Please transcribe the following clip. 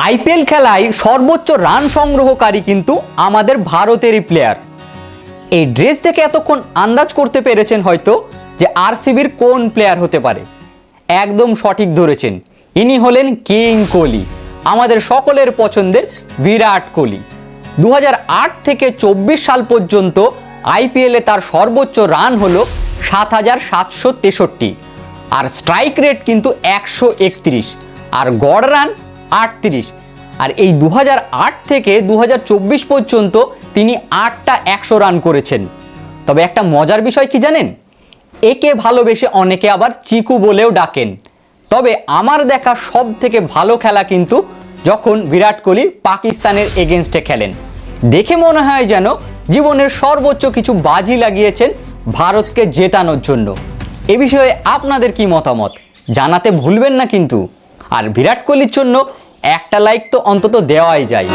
IPL খেলায় সর্বোচ্চ run সংগ্রহকারী কিন্তু আমাদের ভারতেরই প্লেয়ার। এই ড্রেস দেখে এতক্ষণ আন্দাজ করতে পেরেছেন হয়তো যে আরসিবির কোন প্লেয়ার হতে পারে। একদম সঠিক ধরেছেন, ইনি হলেন কিং কোহলি, আমাদের সকলের পছন্দের বিরাট কোহলি। 2008 থেকে 24 সাল পর্যন্ত আইপিএলে তার সর্বোচ্চ রান হলো 7,763, আর স্ট্রাইক রেট কিন্তু 131, আর গড় রান 38। আর এই 2008 থেকে 2024 পর্যন্ত তিনি 8টা 100 রান করেছেন। তবে একটা মজার বিষয় কি জানেন, একে ভালোবেসে অনেকে আবার চিকু বলেও ডাকেন। তবে আমার দেখা সব থেকে ভালো খেলা কিন্তু যখন বিরাট কোহলি পাকিস্তানের এগেনস্টে খেলেন। দেখে মনে হয় যেন জীবনের সর্বোচ্চ কিছু বাজি লাগিয়েছেন ভারতকে জেতানোর জন্য। এ বিষয়ে আপনাদের কি মতামত জানাতে ভুলবেন না কিন্তু। আর বিরাট কোহলির জন্য একটা লাইক তো অন্তত দেওয়াই যায়।